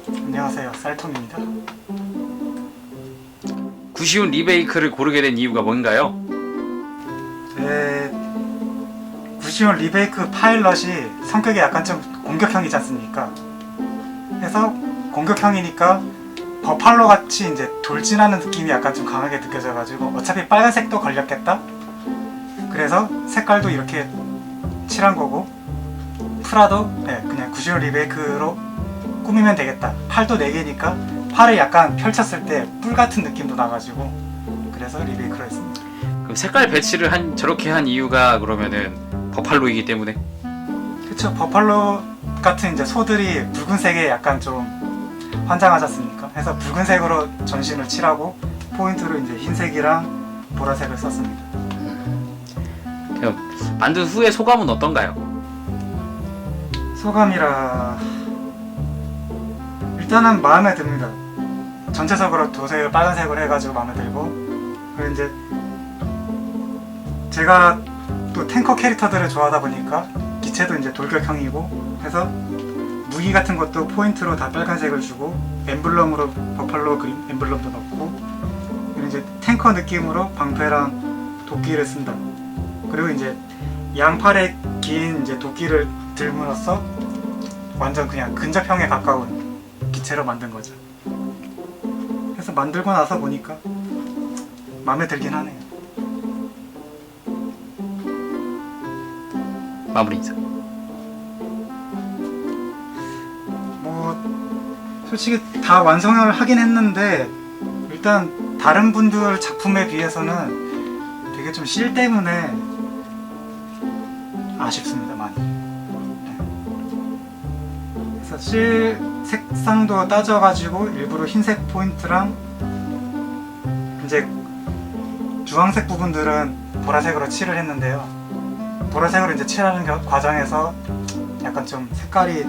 안녕하세요, 쌀통입니다. 구시훈 리베이크를 고르게 된 이유가 뭔가요? 제 구시온 리베이크 파일럿이 성격이 약간 좀 공격형이지 않습니까? 그래서 공격형이니까 버팔로 같이 이제 돌진하는 느낌이 약간 좀 강하게 느껴져가지고 어차피 빨간색도 걸렸겠다? 그래서 색깔도 이렇게 칠한 거고 프라도 그냥 구시온 리베이크로 꾸미면 되겠다. 팔도 4개니까 팔을 약간 펼쳤을 때 뿔 같은 느낌도 나가지고 그래서 리베이크로 했습니다. 그럼 색깔 배치를 저렇게 한 이유가 그러면은 버팔로이기 때문에. 그쵸, 버팔로 같은 이제 소들이 붉은색에 약간 좀 환장하지 않습니까? 그래서 붉은색으로 전신을 칠하고 포인트로 이제 흰색이랑 보라색을 썼습니다. 그럼 만든 후의 소감은 어떤가요? 소감이라 일단은 마음에 듭니다. 전체적으로 도색을 빨간색으로 해가지고 마음에 들고, 그리고 이제 제가 또 탱커 캐릭터들을 좋아하다 보니까 기체도 이제 돌격형이고 해서 무기 같은 것도 포인트로 다 빨간색을 주고 엠블럼으로 버팔로 그림 엠블럼도 넣고, 그리고 이제 탱커 느낌으로 방패랑 도끼를 쓴다. 그리고 이제 양팔에 긴 이제 도끼를 들므로써 완전 그냥 근접형에 가까운 기체로 만든 거죠. 그래서 만들고 나서 보니까 마음에 들긴 하네요. 마무리 인사. 뭐 솔직히 다 완성을 하긴 했는데 일단 다른 분들 작품에 비해서는 되게 좀 실 때문에 아쉽습니다, 많이. 그래서 실 색상도 따져가지고 일부러 흰색 포인트랑 이제 주황색 부분들은 보라색으로 칠을 했는데요. 보라색으로 이제 칠하는 과정에서 약간 좀 색깔이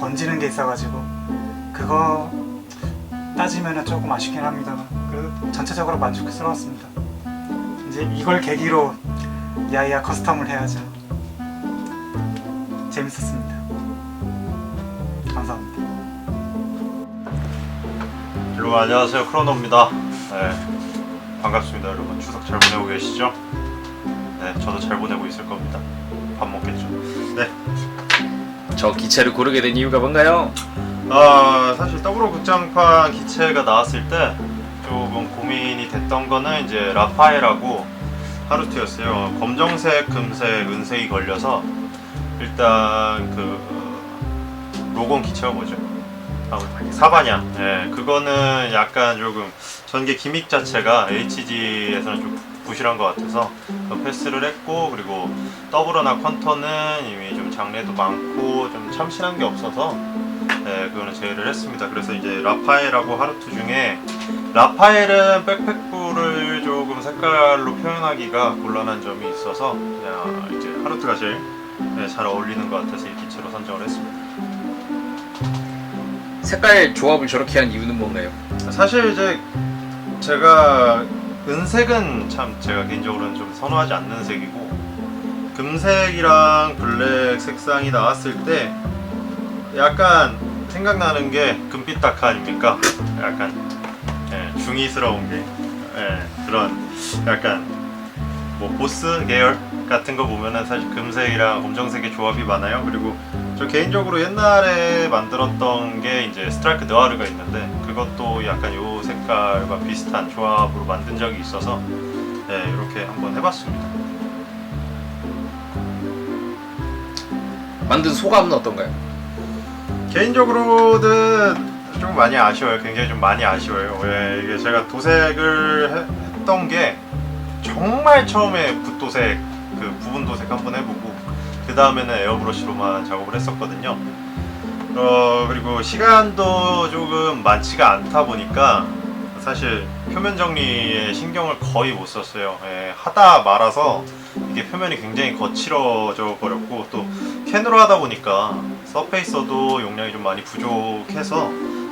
번지는 게 있어가지고 그거 따지면은 조금 아쉽긴 합니다만 그래도 전체적으로 만족스러웠습니다. 이제 이걸 계기로 야이야 커스텀을 해야죠. 재밌었습니다. 감사합니다. 여러분 안녕하세요, 크로노입니다. 네, 반갑습니다. 여러분 추석 잘 보내고 계시죠? 네, 저도 잘 보내고 있을 겁니다. 밥 먹겠죠? 네. 저 기체를 고르게 된 이유가 뭔가요? 사실 더불어 극장판 기체가 나왔을 때 조금 고민이 됐던 거는 이제 라파엘하고 하루트였어요. 검정색, 금색, 은색이 걸려서 일단 그 로곤 기체가 뭐죠? 사바냐. 네, 그거는 약간 조금 전개 기믹 자체가 HG에서는 좀 부실한 것 같아서 패스를 했고, 그리고 더블어나 컨터는 이미 좀 장르도 많고 좀 참신한 게 없어서 네, 그거는 제외를 했습니다. 그래서 이제 라파엘하고 하루트 중에 라파엘은 백팩부를 조금 색깔로 표현하기가 곤란한 점이 있어서 그냥 이제 하루트가 제일 잘 어울리는 것 같아서 이 기체로 선정을 했습니다. 색깔 조합을 저렇게 한 이유는 뭔가요? 사실 이제 제가 은색은 참 제가 개인적으로는 좀 선호하지 않는 색이고, 금색이랑 블랙 색상이 나왔을 때 약간 생각나는 게 금빛 다크 아닙니까? 약간 중의스러운 게 그런 약간 뭐 보스 계열 같은 거 보면은 사실 금색이랑 검정색의 조합이 많아요. 그리고 저 개인적으로 옛날에 만들었던 게 이제 스트라이크 느와르가 있는데 그것도 약간 요 색깔과 비슷한 조합으로 만든 적이 있어서 이렇게 한번 해봤습니다. 만든 소감은 어떤가요? 개인적으로는 좀 많이 아쉬워요. 굉장히 좀 많이 아쉬워요. 이게 제가 도색을 했던 게 정말 처음에 붓도색, 그 부분 도색 한번 해보고 그 다음에는 에어브러쉬로만 작업을 했었거든요. 그리고 시간도 조금 많지가 않다 보니까 사실 표면 정리에 신경을 거의 못 썼어요. 하다 말아서 이게 표면이 굉장히 거칠어져 버렸고, 또 캔으로 하다 보니까 서페이서도 용량이 좀 많이 부족해서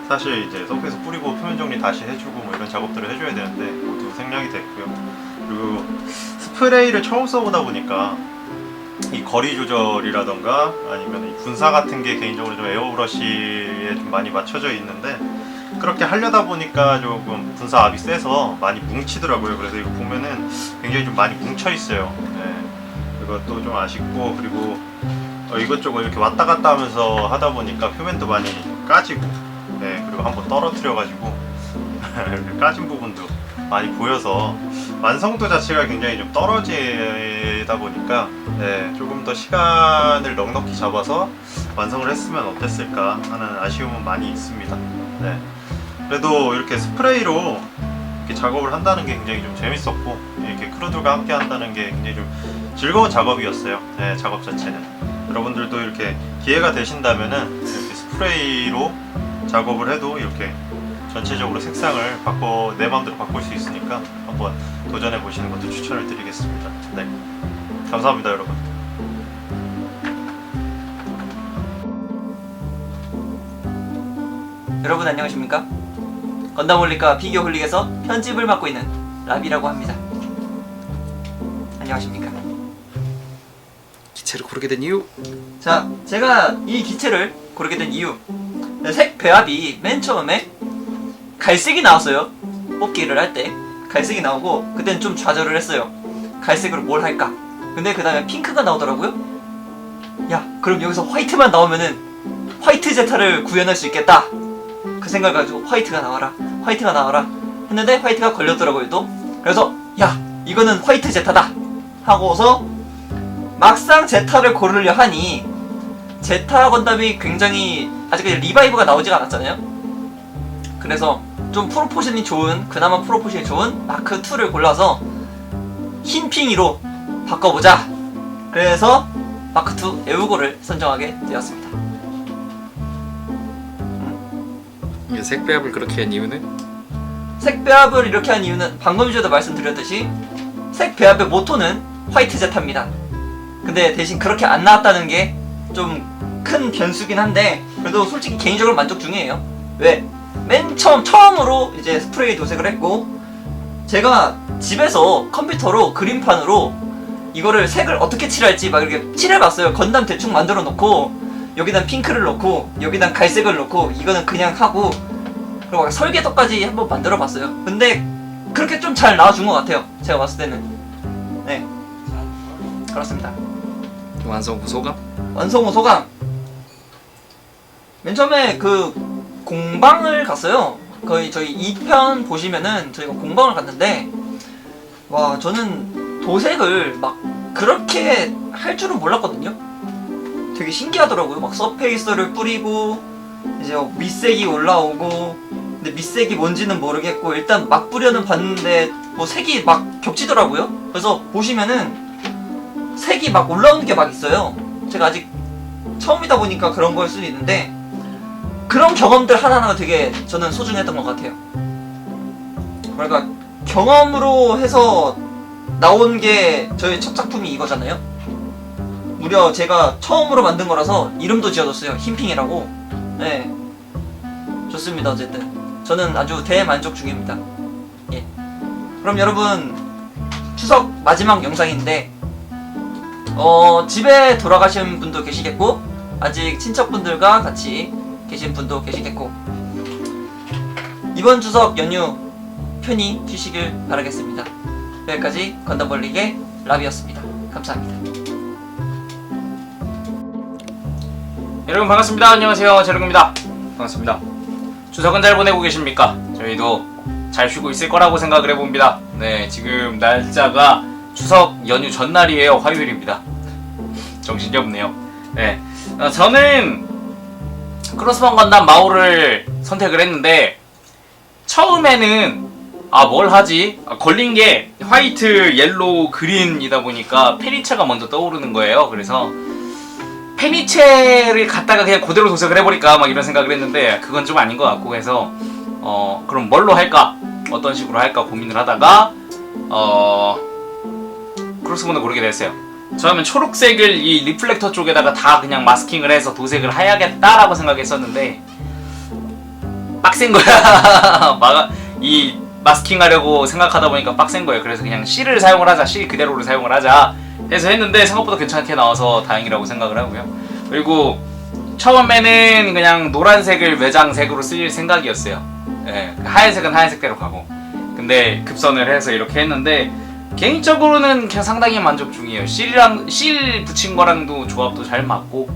사실 이제 서페이서 뿌리고 표면 정리 다시 해주고 뭐 이런 작업들을 해줘야 되는데 모두 생략이 됐고요. 그리고 스프레이를 처음 써보다 보니까 이 거리 조절이라던가 아니면 이 분사 같은 게 개인적으로 좀 에어브러쉬에 좀 많이 맞춰져 있는데 그렇게 하려다 보니까 조금 분사 압이 세서 많이 뭉치더라고요. 그래서 이거 보면은 굉장히 좀 많이 뭉쳐 있어요. 네. 그것도 좀 아쉽고, 그리고 이것저것 이렇게 왔다 갔다 하면서 하다 보니까 표면도 많이 까지고, 네. 그리고 한번 떨어뜨려가지고 까진 부분도 많이 보여서 완성도 자체가 굉장히 좀 떨어지다 보니까 네, 조금 더 시간을 넉넉히 잡아서 완성을 했으면 어땠을까 하는 아쉬움은 많이 있습니다. 네. 그래도 이렇게 스프레이로 이렇게 작업을 한다는 게 굉장히 좀 재밌었고, 이렇게 크루들과 함께 한다는 게 굉장히 좀 즐거운 작업이었어요. 네, 작업 자체는. 여러분들도 이렇게 기회가 되신다면은 이렇게 스프레이로 작업을 해도 이렇게 전체적으로 색상을 내 마음대로 바꿀 수 있으니까 한번 도전해 보시는 것도 추천을 드리겠습니다. 네, 감사합니다, 여러분. 여러분 안녕하십니까? 건담올리카 피규어 홀릭에서 편집을 맡고 있는 라비라고 합니다. 안녕하십니까? 기체를 고르게 된 이유? 자, 제가 이 기체를 고르게 된 이유, 색 배합이 맨 처음에 갈색이 나왔어요. 뽑기를 할 때 갈색이 나오고 그때는 좀 좌절을 했어요. 갈색으로 뭘 할까? 근데 그 다음에 핑크가 나오더라고요. 야, 그럼 여기서 화이트만 나오면은 화이트 제타를 구현할 수 있겠다. 그 생각을 가지고 화이트가 나와라 했는데 화이트가 걸렸더라고요 또. 그래서 야, 이거는 화이트 제타다 하고서 막상 제타를 고르려 하니 제타 건담이 굉장히 아직까지 리바이브가 나오지가 않았잖아요. 그래서 좀 프로포션이 좋은, 그나마 프로포션이 좋은 마크2를 골라서 흰 핑이로 바꿔보자. 그래서 마크2 에우고를 선정하게 되었습니다. 색 배합을 그렇게 한 이유는? 색 배합을 이렇게 한 이유는 방금 전에도 말씀드렸듯이 색 배합의 모토는 화이트 제타입니다. 근데 대신 그렇게 안 나왔다는 게 좀 큰 변수긴 한데 그래도 솔직히 개인적으로 만족 중이에요. 왜? 맨 처음으로 이제 스프레이 도색을 했고, 제가 집에서 컴퓨터로 그림판으로 이거를 색을 어떻게 칠할지 막 이렇게 칠해봤어요. 건담 대충 만들어 놓고 여기다 핑크를 넣고 여기다 갈색을 넣고 이거는 그냥 하고, 그리고 막 설계도까지 한번 만들어 봤어요. 근데 그렇게 좀 잘 나와준 것 같아요, 제가 봤을 때는. 네, 그렇습니다. 완성 후 소감? 완성 후 소감. 맨 처음에 그 공방을 갔어요. 거의 저희 2편 보시면은 저희가 공방을 갔는데, 와, 저는 도색을 막 그렇게 할 줄은 몰랐거든요. 되게 신기하더라고요. 막 서페이스를 뿌리고 이제 밑색이 올라오고, 근데 밑색이 뭔지는 모르겠고 일단 막 뿌려는 봤는데 뭐 색이 막 겹치더라고요. 그래서 보시면은 색이 막 올라오는 게 막 있어요. 제가 아직 처음이다 보니까 그런 걸 수도 있는데 그런 경험들 하나하나가 되게 저는 소중했던 것 같아요. 그러니까 경험으로 해서 나온 게 저희 첫 작품이 이거잖아요. 무려 제가 처음으로 만든 거라서 이름도 지어줬어요. 흰핑이라고. 네, 좋습니다. 어쨌든 저는 아주 대만족 중입니다. 예. 그럼 여러분, 추석 마지막 영상인데 집에 돌아가신 분도 계시겠고 아직 친척분들과 같이 계신 분도 계시겠고, 이번 추석 연휴 편히 쉬시길 바라겠습니다. 여기까지 건담벌릭의 라비였습니다. 감사합니다. 여러분 반갑습니다. 안녕하세요. 제롱입니다. 반갑습니다. 추석은 잘 보내고 계십니까? 저희도 잘 쉬고 있을 거라고 생각을 해봅니다. 네, 지금 날짜가 추석 연휴 전날이에요. 화요일입니다. 정신이 없네요. 네, 저는 크로스본 건담 마오를 선택을 했는데, 처음에는 뭘 하지? 걸린 게 화이트, 옐로우, 그린이다 보니까 페니체가 먼저 떠오르는 거예요. 그래서 페니체를 갖다가 그냥 그대로 도색을 해버릴까 막 이런 생각을 했는데 그건 좀 아닌 것 같고 해서 그럼 뭘로 할까? 어떤 식으로 할까 고민을 하다가 크로스본을 고르게 됐어요. 처음엔 초록색을 이 리플렉터 쪽에다가 다 그냥 마스킹을 해서 도색을 해야겠다라고 생각했었는데 빡센 거야. 이 마스킹 하려고 생각하다 보니까 빡센 거예요. 그래서 그냥 C를 사용을 하자, C 그대로를 사용을 하자 해서 했는데 생각보다 괜찮게 나와서 다행이라고 생각을 하고요. 그리고 처음에는 그냥 노란색을 외장색으로 쓸 생각이었어요. 예, 하얀색은 하얀색대로 가고. 근데 급선을 해서 이렇게 했는데 개인적으로는 그냥 상당히 만족 중이에요. 실 붙인 거랑도 조합도 잘 맞고,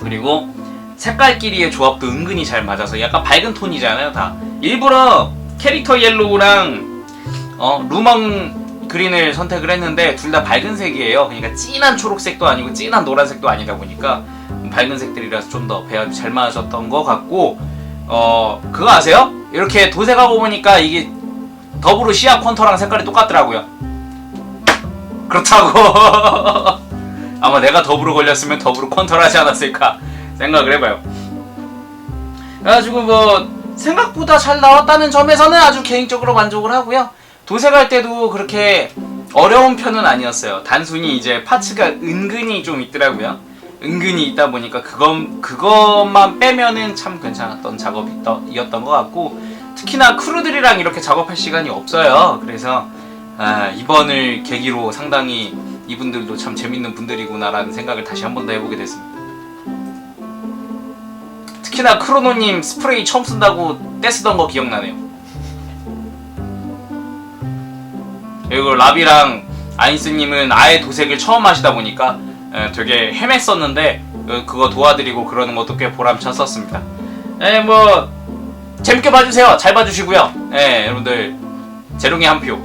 그리고 색깔끼리의 조합도 은근히 잘 맞아서 약간 밝은 톤이잖아요. 다 일부러 캐릭터 옐로우랑 루먼 그린을 선택을 했는데 둘 다 밝은 색이에요. 그러니까 진한 초록색도 아니고 진한 노란색도 아니다 보니까 밝은 색들이라서 좀 더 배합이 잘 맞았던 것 같고, 그거 아세요? 이렇게 도색하고 보니까 이게 더블로 시야 콘터랑 색깔이 똑같더라고요. 그렇다고 아마 내가 더블로 걸렸으면 더블로 콘터를 하지 않았을까 생각을 해봐요. 그래가지고 뭐 생각보다 잘 나왔다는 점에서는 아주 개인적으로 만족을 하고요. 도색할 때도 그렇게 어려운 편은 아니었어요. 단순히 이제 파츠가 은근히 좀 있더라고요. 은근히 있다 보니까 그것만 빼면은 참 괜찮았던 작업이었던 것 같고, 특히나 크루들이랑 이렇게 작업할 시간이 없어요. 그래서 이번을 계기로 상당히 이분들도 참 재밌는 분들이구나라는 생각을 다시 한 번 더 해보게 됐습니다. 특히나 크로노님 스프레이 처음 쓴다고 떼쓰던 거 기억나네요. 그리고 라비랑 아인스님은 아예 도색을 처음 하시다 보니까 되게 헤맸었는데 그거 도와드리고 그러는 것도 꽤 보람찼었습니다. 뭐 재밌게 봐주세요. 잘 봐주시고요. 여러분들 재롱이 한 표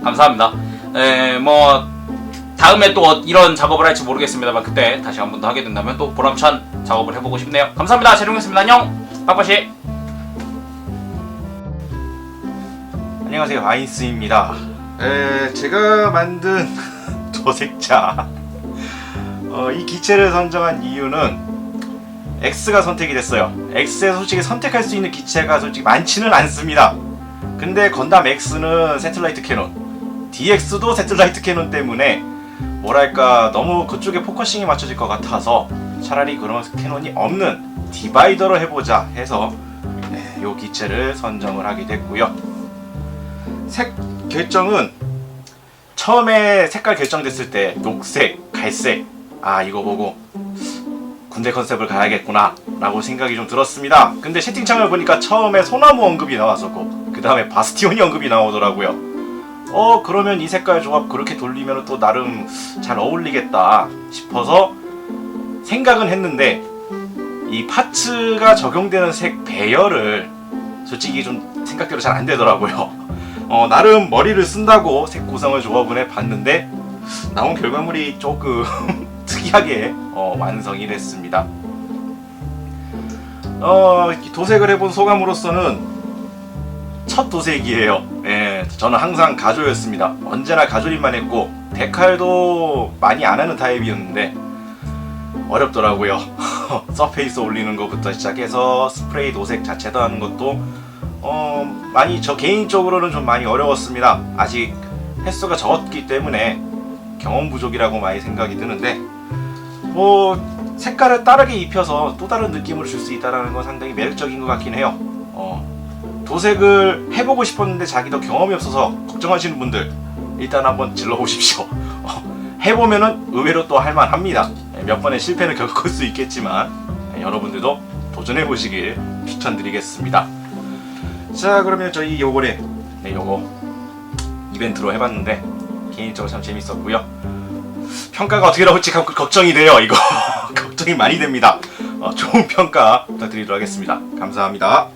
감사합니다. 뭐 다음에 또 이런 작업을 할지 모르겠습니다만 그때 다시 한 번 더 하게 된다면 또 보람찬 작업을 해보고 싶네요. 감사합니다. 재롱이었습니다. 안녕. 빡빡이. 안녕하세요, 아인스입니다. 제가 만든 도색자 이 기체를 선정한 이유는 X가 선택이 됐어요. X에서 솔직히 선택할 수 있는 기체가 솔직히 많지는 않습니다. 근데 건담 X는 세틀라이트 캐논, DX도 세틀라이트 캐논 때문에 뭐랄까 너무 그쪽에 포커싱이 맞춰질 것 같아서 차라리 그런 캐논이 없는 디바이더로 해보자 해서 요 기체를 선정을 하게 됐고요. 색 결정은 처음에 색깔 결정됐을 때 녹색, 갈색, 이거 보고 군대 컨셉을 가야겠구나 라고 생각이 좀 들었습니다. 근데 채팅창을 보니까 처음에 소나무 언급이 나왔었고 그 다음에 바스티온이 언급이 나오더라고요. 그러면 이 색깔 조합 그렇게 돌리면 또 나름 잘 어울리겠다 싶어서 생각은 했는데, 이 파츠가 적용되는 색 배열을 솔직히 좀 생각대로 잘 안 되더라고요. 나름 머리를 쓴다고 색 구성을 조합을 해봤는데 나온 결과물이 조금 특이하게 완성이 됐습니다. 도색을 해본 소감으로서는 첫 도색이에요. 저는 항상 가조였습니다. 언제나 가조림만 했고 데칼도 많이 안 하는 타입이었는데 어렵더라고요. 서페이스 올리는 것부터 시작해서 스프레이 도색 자체도 하는 것도 많이 저 개인적으로는 좀 많이 어려웠습니다. 아직 횟수가 적었기 때문에 경험 부족이라고 많이 생각이 드는데, 뭐 색깔을 다르게 입혀서 또 다른 느낌을 줄 수 있다는 건 상당히 매력적인 것 같긴 해요. 도색을 해보고 싶었는데 자기도 경험이 없어서 걱정하시는 분들 일단 한번 질러보십시오. 해보면은 의외로 또 할만합니다. 몇 번의 실패는 겪을 수 있겠지만 여러분들도 도전해보시길 추천드리겠습니다. 자, 그러면 저희 요번에 요거 이벤트로 해봤는데 개인적으로 참 재밌었고요. 평가가 어떻게 나올지 걱정이 돼요. 이거 걱정이 많이 됩니다. 좋은 평가 부탁드리도록 하겠습니다. 감사합니다.